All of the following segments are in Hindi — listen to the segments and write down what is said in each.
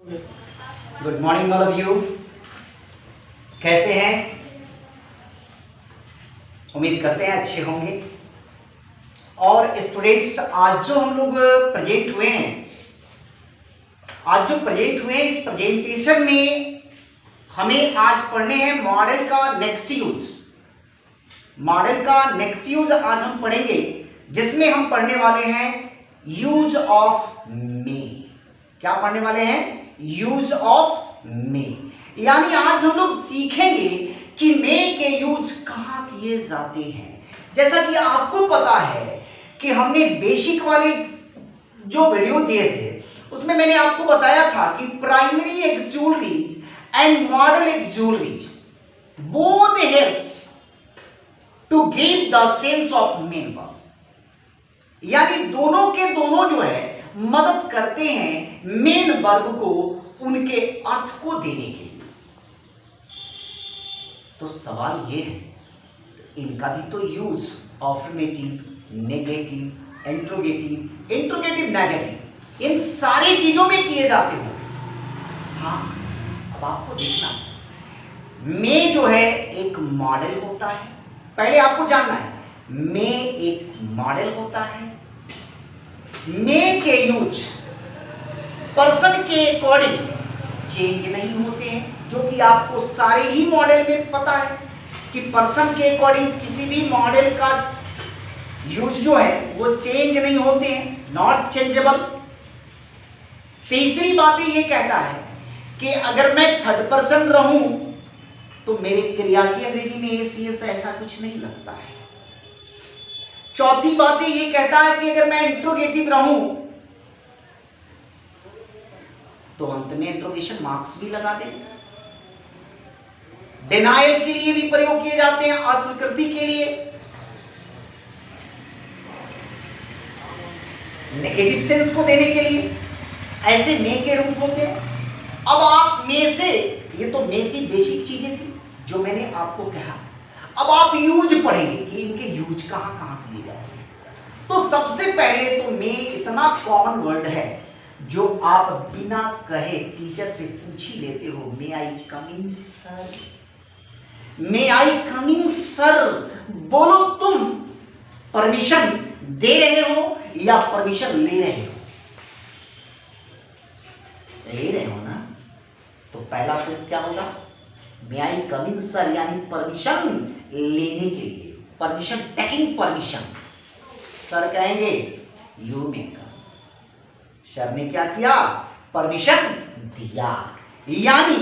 Good morning all of you. कैसे हैं? उम्मीद करते हैं अच्छे होंगे। और स्टूडेंट्स, आज जो हम लोग प्रेजेंट हुए हैं, इस प्रेजेंटेशन में हमें आज पढ़ने हैं मॉडल का नेक्स्ट यूज। आज हम पढ़ेंगे, जिसमें हम पढ़ने वाले हैं यूज ऑफ मे। क्या पढ़ने वाले हैं? Use of May. यानी आज हम लोग सीखेंगे कि मे के यूज कहां किए जाते हैं। जैसा कि आपको पता है कि हमने बेसिक वाले जो वीडियो दिए थे, उसमें मैंने आपको बताया था कि primary auxiliaries and modal auxiliaries both helps to give the sense of main verb. यानी दोनों के दोनों जो है मदद करते हैं मेन वर्ब को उनके अर्थ को देने के लिए। तो सवाल ये है, इनका भी तो use affirmative, negative, interrogative, negative, इन सारी चीजों में किए जाते हो। हाँ, अब आपको देखना, मे जो है एक मॉडल होता है। पहले आपको जानना है, मे एक मॉडल होता है। मे के यूज पर्सन के अकॉर्डिंग चेंज नहीं होते हैं, जो कि आपको सारे ही मॉडल में पता है कि पर्सन के अकॉर्डिंग किसी भी मॉडल का यूज जो है वो चेंज नहीं होते हैं, नॉट चेंजेबल। तीसरी बात ये कहता है कि अगर मैं थर्ड पर्सन रहूं तो मेरे क्रिया की अंग्रेजी में एस ऐसा कुछ नहीं लगता है। चौथी बात ये कहता है कि अगर मैं इंट्रोगेटिव रहूं तो अंत में इंट्रोगेशन मार्क्स भी लगा दें। डिनायल के लिए भी प्रयोग किए जाते हैं, अस्वीकृति के लिए, नेगेटिव सेंस को देने के लिए, ऐसे मे के रूप होते हैं। अब आप मे से, ये तो मे की बेसिक चीजें थी जो मैंने आपको कहा। अब आप यूज पढ़ेंगे कि इनके यूज कहां कहां किए जाते हैं। तो सबसे पहले तो मे इतना कॉमन वर्ड है जो आप बिना कहे टीचर से पूछ ही लेते हो, मे आई कम इन सर, मे आई कम इन सर। बोलो, तुम परमिशन दे रहे हो या परमिशन ले रहे हो? ले रहे हो ना? तो पहला सेंस क्या होगा? मे आई कम इन सर, यानी परमिशन लेने के लिए, परमिशन, टेकिंग परमिशन। सर कहेंगे यू मे कम। सर ने क्या किया? परमिशन दिया। यानी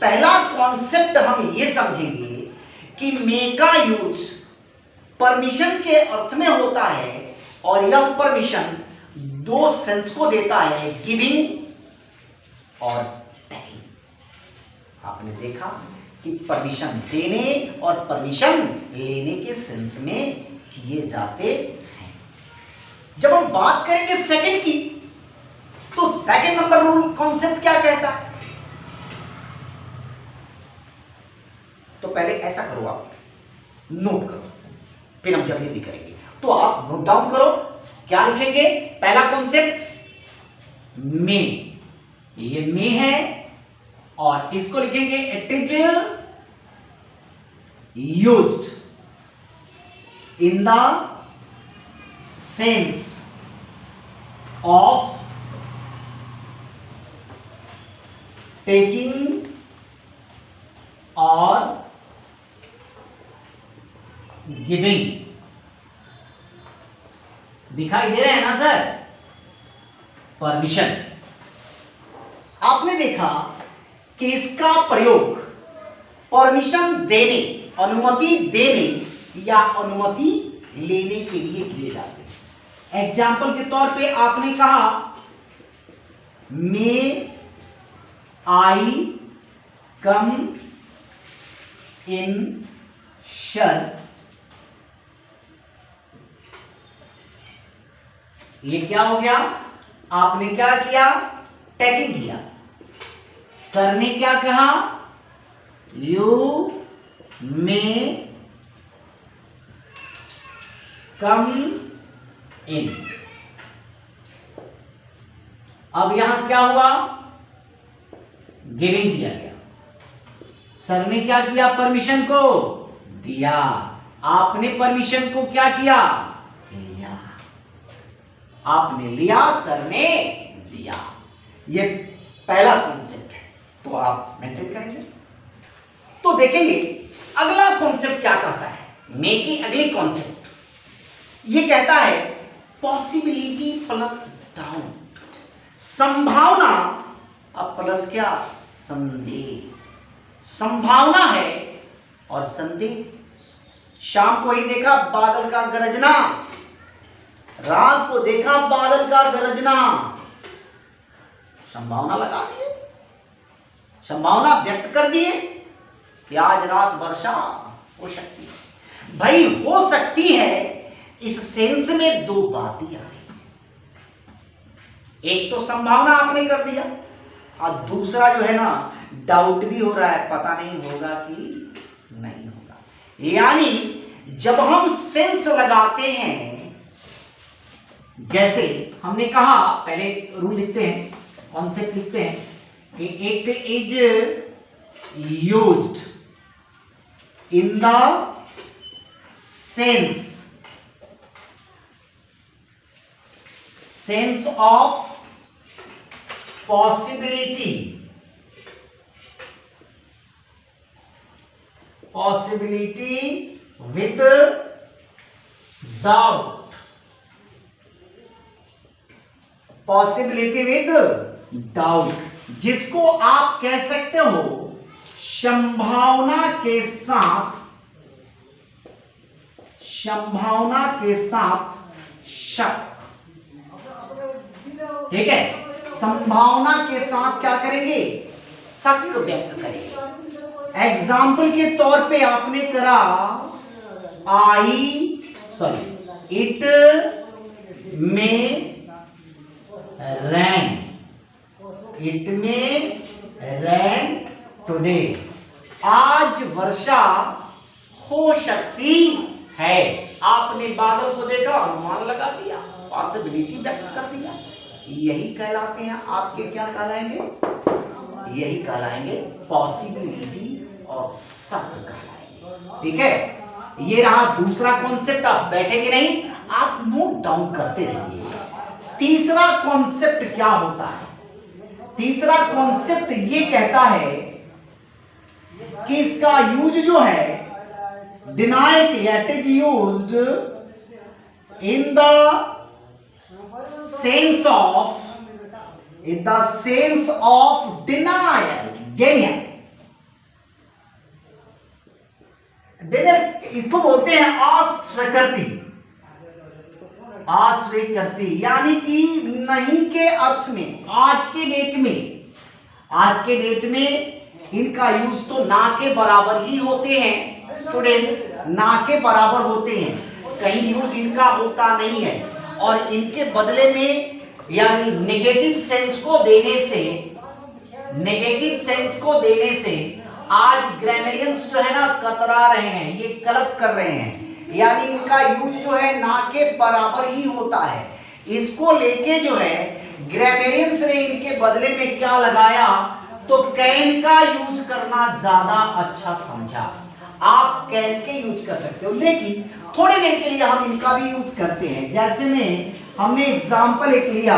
पहला कॉन्सेप्ट हम ये समझेंगे कि मे का यूज परमिशन के अर्थ में होता है, और यह परमिशन दो सेंस को देता है, गिविंग और टेकिंग। आपने देखा कि परमिशन देने और परमिशन लेने के सेंस में किए जाते हैं। जब हम बात करेंगे सेकंड की, तो सेकंड नंबर रूल कॉन्सेप्ट क्या कहता है? तो पहले ऐसा करो, आप नोट करो, फिर हम जल्दी करेंगे। तो आप नोट डाउन करो, क्या लिखेंगे? पहला कॉन्सेप्ट मे, ये मे है, और इसको लिखेंगे it is used in the sense of taking और गिविंग। दिखाई दे रहे हैं ना सर? परमिशन। आपने देखा कि इसका प्रयोग परमिशन देने, अनुमति देने या अनुमति लेने के लिए किए जाते हैं। एग्जाम्पल के तौर पे आपने कहा मे आई कम इन सर। ये क्या हो गया? आपने क्या किया? टेकिंग किया। सर ने क्या कहा? यू मे कम इन। अब यहां क्या हुआ? गिविंग किया गया। सर ने क्या किया, परमिशन को दिया, आपने परमिशन को क्या किया, लिया। आपने लिया, सर ने दिया। ये पहला कॉन्सेप्ट है, तो आप मेंटेन करेंगे। तो देखेंगे अगला कॉन्सेप्ट क्या कहता है, मे की अगली कॉन्सेप्ट ये कहता है पॉसिबिलिटी प्लस डाउट, संभावना अब प्लस क्या, संदेह। संभावना है और संदेह। शाम को ही देखा बादल का गरजना, रात को देखा बादल का गरजना, संभावना लगा दिए, संभावना व्यक्त कर दिए कि आज रात वर्षा हो सकती है। भाई हो सकती है इस सेंस में दो बातें आ रही, एक तो संभावना आपने कर दिया और दूसरा जो है ना डाउट भी हो रहा है, पता नहीं होगा कि नहीं होगा। यानी जब हम सेंस लगाते हैं, जैसे हमने कहा, पहले रूल लिखते हैं, कॉन्सेप्ट लिखते हैं कि it is used in the sense of possibility with doubt, possibility with doubt, जिसको आप कह सकते हो संभावना के साथ शक। ठीक है, संभावना के साथ क्या करेंगे, शक व्यक्त करेंगे। एग्जाम्पल के तौर पे आपने करा इट में रैन टुडे, आज वर्षा हो सकती है। आपने बादल को देखा, अनुमान लगा दिया, पॉसिबिलिटी व्यक्त कर दिया। यही कहलाते हैं आपके, क्या कहलाएंगे, यही कहलाएंगे पॉसिबिलिटी और शक कहलाएंगे। ठीक है, ये रहा दूसरा कॉन्सेप्ट। आप बैठेंगे नहीं, आप नोट डाउन करते रहिए। तीसरा कॉन्सेप्ट क्या होता है, तीसरा कॉन्सेप्ट ये कहता है कि इसका यूज जो है, deny it, it is used in the sense of denial. इसको बोलते हैं अस्वीकृति, यानी कि नहीं के अर्थ में। आज के डेट में इनका यूज तो ना के बराबर ही होते हैं स्टूडेंट्स, ना के बराबर होते हैं, कहीं यूज इनका होता नहीं है। और इनके बदले में यानी नेगेटिव सेंस को देने से आज ग्रामरियंस जो है ना कतरा रहे हैं, ये गलत कर रहे हैं। यानी इनका यूज जो है ना के बराबर ही होता है। इसको लेके जो है ग्रामरियंस ने इनके बदले में क्या लगाया, तो कैन का यूज करना ज्यादा अच्छा समझा। आप कैन के यूज कर सकते हो, लेकिन थोड़ी देर के लिए हम इनका भी यूज करते हैं। जैसे में हमने एग्जाम्पल एक लिया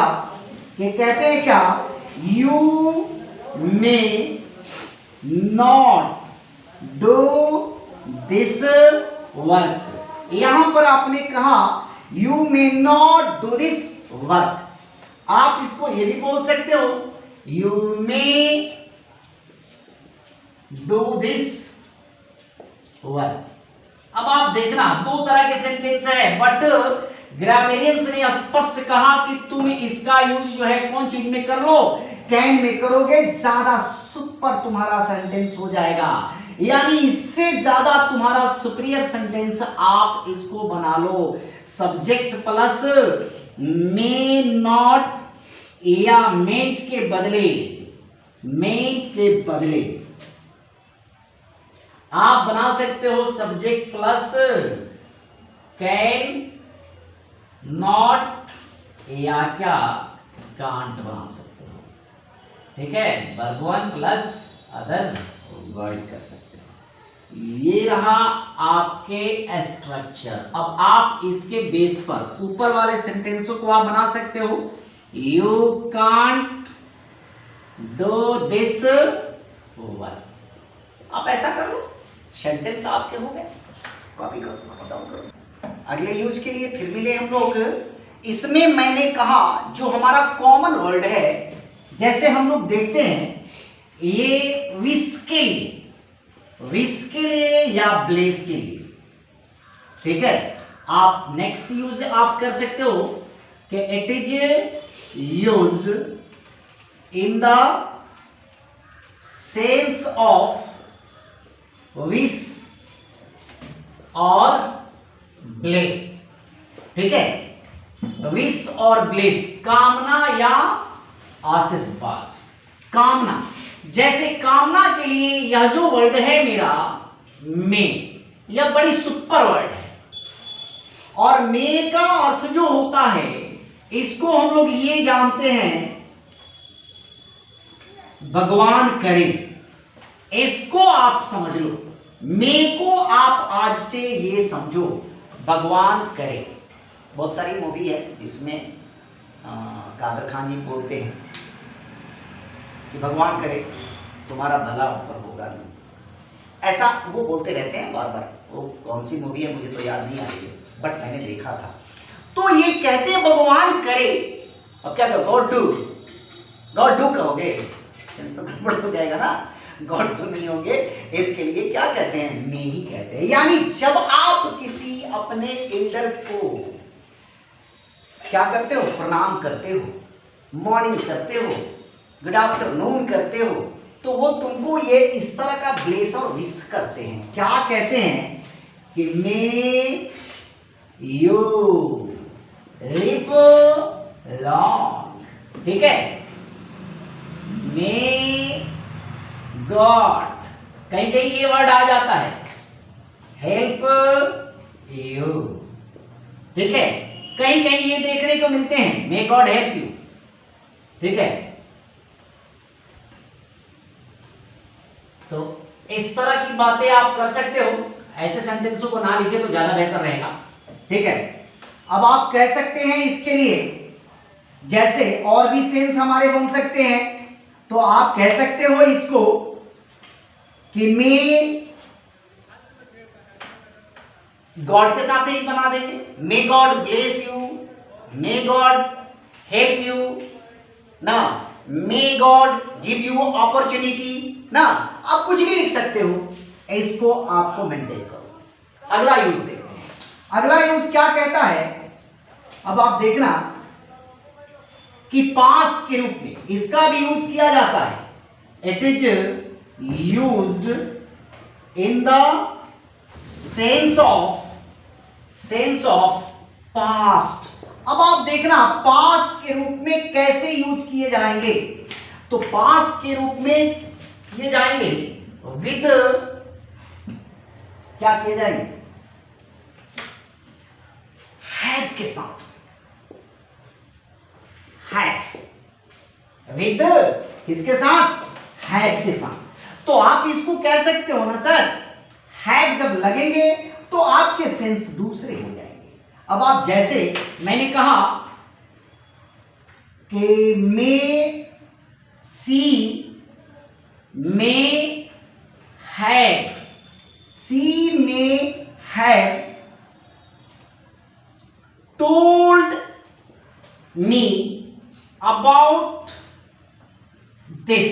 कि कहते हैं क्या, you may not do this work. यहां पर आपने कहा you may not do this work. आप इसको ये भी बोल सकते हो, you may do this work. अब आप देखना, दो तरह के सेंटेंस है, बट ग्रामरियंस ने स्पष्ट कहा कि तुम इसका यूज जो है कौन चीज में कर लो, कैन में करोगे, ज्यादा सुपर तुम्हारा सेंटेंस हो जाएगा। यानी इससे ज्यादा तुम्हारा सुपीरियर सेंटेंस आप इसको बना लो, सब्जेक्ट प्लस मे नॉट या मेंट के बदले आप बना सकते हो सब्जेक्ट प्लस कैन नॉट या क्या कांट बना सकते हो। ठीक है, verb one plus other word कर सकते हैं। ये रहा आपके स्ट्रक्चर। अब आप इसके बेस पर ऊपर वाले सेंटेंसों को आप बना सकते हो। You can't do this work. आप ऐसा करो, सेंटेंस आपके हो गए। कॉपी करो, बताओ करो। अगले यूज के लिए फिर मिले हम लोग। इसमें मैंने कहा जो हमारा कॉमन वर्ड है, जैसे हम लोग देखते हैं ये विश के लिए या ब्लेस के लिए, ठीक है। आप नेक्स्ट यूज आप कर सकते हो कि it is used in the sense of wish और ब्लेस, ठीक है। विश और ब्लेस, कामना या आशीर्वाद। कामना, जैसे कामना के लिए यह जो वर्ड है मेरा मे, यह बड़ी सुपर वर्ड है। और मे का अर्थ जो होता है, इसको हम लोग ये जानते हैं भगवान करे। इसको आप समझ लो, मे को आप आज से ये समझो भगवान करे। बहुत सारी मूवी है जिसमें कादर खान जी बोलते हैं कि भगवान करे तुम्हारा भला ऊपर होगा नहीं, ऐसा वो बोलते रहते हैं बार बार। वो कौन सी मूवी है मुझे तो याद नहीं आ रही है, बट मैंने देखा था। तो ये कहते हैं भगवान करे। अब क्या कहो, गॉड डू कहोगे तो गड़बड़ हो जाएगा ना, गॉड डू नहीं होंगे। इसके लिए क्या कहते हैं, मे ही कहते हैं। यानी जब आप किसी अपने एल्डर को क्या करते हो, प्रणाम करते हो, मॉर्निंग करते हो, गुड आफ्टरनून करते हो, तो वो तुमको ये इस तरह का ब्लेस और विश करते हैं। क्या कहते हैं कि मे यू लिव लॉन्ग, ठीक है। मे गॉड, कहीं कहीं ये वर्ड आ जाता है, हेल्प यू, ठीक है। कहीं कहीं ये देखने को मिलते हैं, मे गॉड हेल्प यू, ठीक है। तो इस तरह की बातें आप कर सकते हो। ऐसे सेंटेंसों को ना लिखे तो ज्यादा बेहतर रहेगा, ठीक है। अब आप कह सकते हैं इसके लिए, जैसे और भी सेंस हमारे बन सकते हैं, तो आप कह सकते हो इसको कि मे गॉड के साथ ही बना देंगे, may God bless you, may God help you ना, may God give you opportunity ना। आप कुछ भी लिख सकते हो, इसको आपको मेंटेन करो। अगला यूज देखते हैं। अगला यूज क्या कहता है, अब आप देखना कि पास्ट के रूप में इसका भी यूज किया जाता है। It is used in the sense of past. अब आप देखना पास्ट के रूप में कैसे यूज किए जाएंगे। तो पास्ट के रूप में किए जाएंगे विद, क्या किए जाएंगे, हैव के साथ, हैव विद किसके साथ, हैव के साथ। तो आप इसको कह सकते हो ना सर, हैव जब लगेंगे तो आपके सेंस दूसरे हो जाएंगे। अब आप जैसे मैंने कहा कि may she may have, she may have told me about this.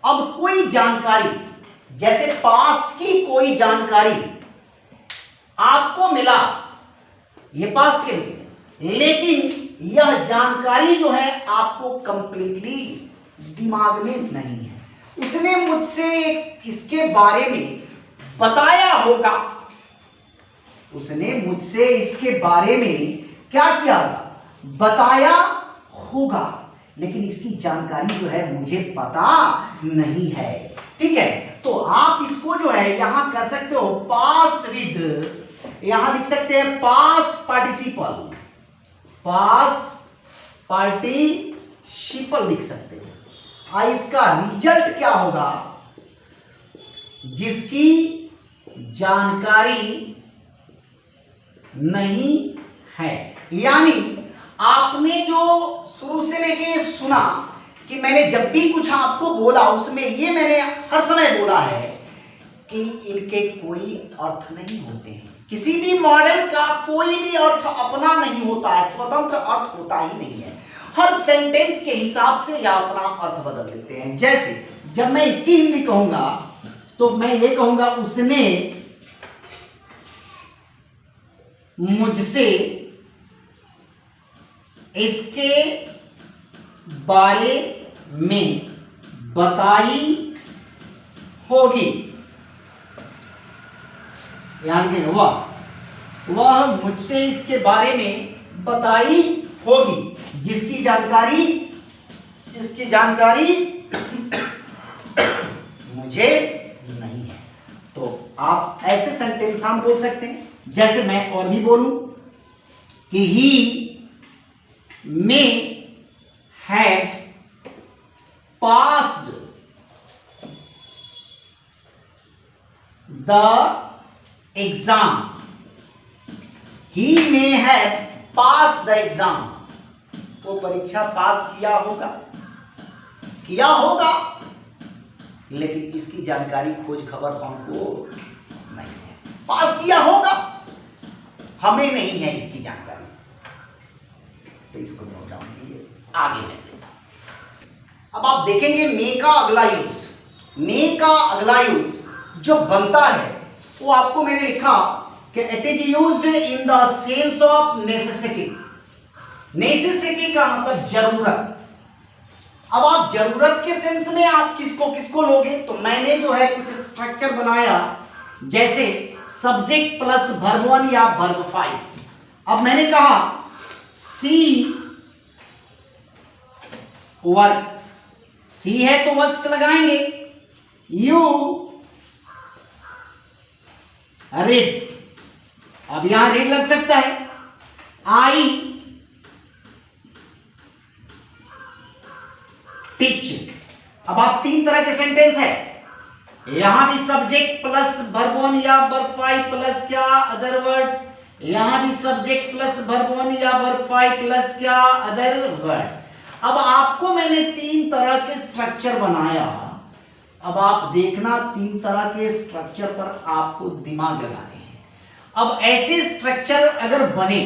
अब कोई जानकारी, जैसे पास्ट की कोई जानकारी आपको मिला, ये पास्ट के लिए, लेकिन यह जानकारी जो है आपको कंप्लीटली दिमाग में नहीं है। उसने मुझसे इसके बारे में बताया होगा, उसने मुझसे इसके बारे में क्या किया, बताया होगा, लेकिन इसकी जानकारी जो है मुझे पता नहीं है, ठीक है। तो आप इसको जो है यहां कर सकते हो पास्ट विद, यहां लिख सकते हैं पास्ट पार्टिसिपल, पास्ट पार्टिसिपल, शिपल लिख सकते हो। इसका रिजल्ट क्या होगा? जिसकी जानकारी नहीं है। यानी आपने जो शुरू से लेके सुना कि मैंने जब भी कुछ आपको बोला उसमें ये मैंने हर समय बोला है कि इनके कोई अर्थ नहीं होते हैं। किसी भी मॉडल का कोई भी अर्थ अपना नहीं होता है, स्वतंत्र अर्थ होता ही नहीं है। हर सेंटेंस के हिसाब से या अपना अर्थ बदल देते हैं। जैसे जब मैं इसकी हिंदी कहूंगा तो मैं ये कहूंगा उसने मुझसे इसके बारे में बताई होगी। यानी कि वह मुझसे इसके बारे में बताई होगी जिसकी जानकारी मुझे नहीं है। तो आप ऐसे सेंटेंस हम बोल सकते हैं। जैसे मैं और भी बोलूं कि he may have passed the exam. He may have pass the exam. तो परीक्षा पास किया होगा, लेकिन इसकी जानकारी खोज खबर हमको नहीं है। पास किया होगा, हमें नहीं है इसकी जानकारी। तो इसको नोट डाउन कीजिए, आगे मैं देता हूं। अब आप देखेंगे मे का अगला यूज जो बनता है वो आपको मैंने लिखा कि it is used in the sense of necessity. Necessity का मतलब जरूरत। अब आप जरूरत के सेंस में आप किसको लोगे? तो मैंने जो है कुछ स्ट्रक्चर बनाया, जैसे सब्जेक्ट प्लस वर्ब 1 या वर्ब 5। अब मैंने कहा सी वर्क, सी है तो वर्क्स लगाएंगे। यू रीड, अब यहां रीड लग सकता है। I teach. अब आप तीन तरह के सेंटेंस है, यहां भी सब्जेक्ट प्लस वर्ब 1 या वर्ब 5 प्लस क्या अदर वर्ड्स, यहां भी सब्जेक्ट प्लस वर्ब 1 या वर्ब 5 प्लस क्या अदर वर्ड्स। अब आपको मैंने तीन तरह के स्ट्रक्चर बनाया। अब आप देखना, तीन तरह के स्ट्रक्चर पर आपको दिमाग लगाने हैं। अब ऐसे स्ट्रक्चर अगर बने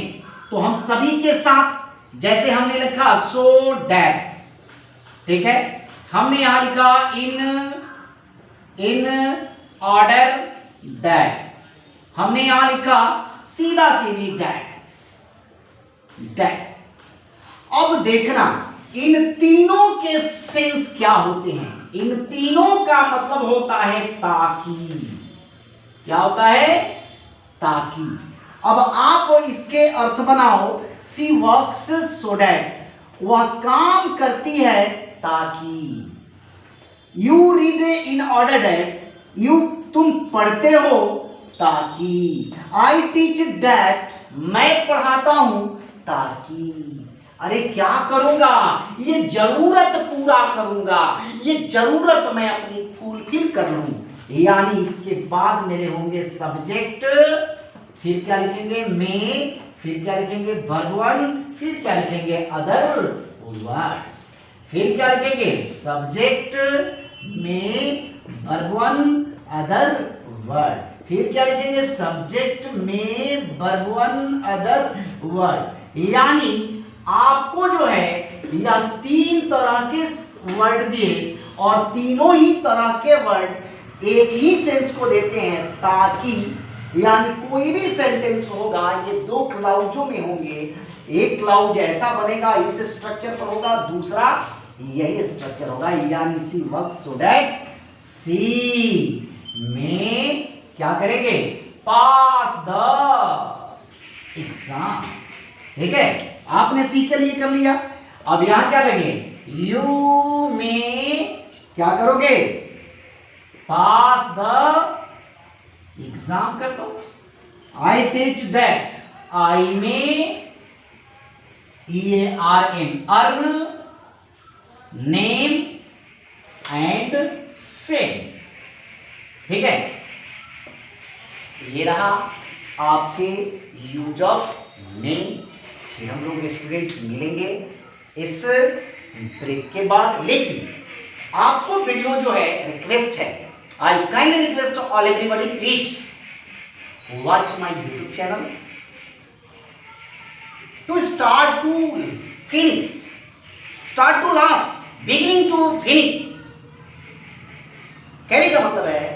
तो हम सभी के साथ, जैसे हमने लिखा सो डैट, ठीक है, हमने यहां लिखा इन ऑर्डर दैट, हमने यहां लिखा सीधा सीधी डैट। अब देखना इन तीनों के सेंस क्या होते हैं। इन तीनों का मतलब होता है ताकि। क्या होता है? ताकि। अब आप इसके अर्थ बनाओ, सी वर्क्स सो दैट, वह काम करती है ताकि। You read in order that, तुम पढ़ते हो ताकि। आई टीच दैट, मैं पढ़ाता हूं ताकि। अरे क्या करूंगा? ये जरूरत पूरा करूंगा, ये जरूरत मैं अपनी फुलफिल कर लूं। यानी इसके बाद मेरे होंगे सब्जेक्ट, फिर क्या लिखेंगे में, फिर क्या लिखेंगे वर्ब 1, फिर क्या लिखेंगे अदर वर्ड्स, फिर क्या लिखेंगे सब्जेक्ट में वर्ब 1 अदर वर्ड, फिर क्या लिखेंगे सब्जेक्ट में वर्ब 1 अदर वर्ड। यानी आपको जो है यह तीन तरह के वर्ड दिए और तीनों ही तरह के वर्ड एक ही सेंस को देते हैं ताकि। यानी कोई भी सेंटेंस होगा ये दो क्लाउजों में होंगे। एक क्लाउज ऐसा बनेगा, इस स्ट्रक्चर पर होगा, दूसरा यही स्ट्रक्चर होगा। यानी सी वर्क सो दैट, सी में क्या करेंगे पास द एग्जाम। ठीक है, आपने सी के लिए कर लिया। अब यहां क्या लगे, यू में क्या करोगे पास द एग्जाम कर दो। आई टीच दैट, आई में EARN earn name and fame. ठीक है, ये रहा आपके यूज ऑफ नेम। फिर हम लोग स्टूडेंट्स मिलेंगे इस ब्रेक के बाद। लेकिन आपको वीडियो जो है रिक्वेस्ट है, I kindly request all everybody please watch my YouTube channel to start to finish, start to last, beginning to finish. कहने का मतलब है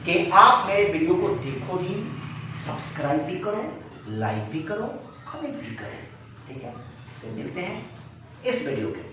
कि आप मेरे वीडियो को देखो भी, सब्सक्राइब भी करो, लाइक भी करो, कमेंट भी करो। ठीक है, तो मिलते हैं इस वीडियो के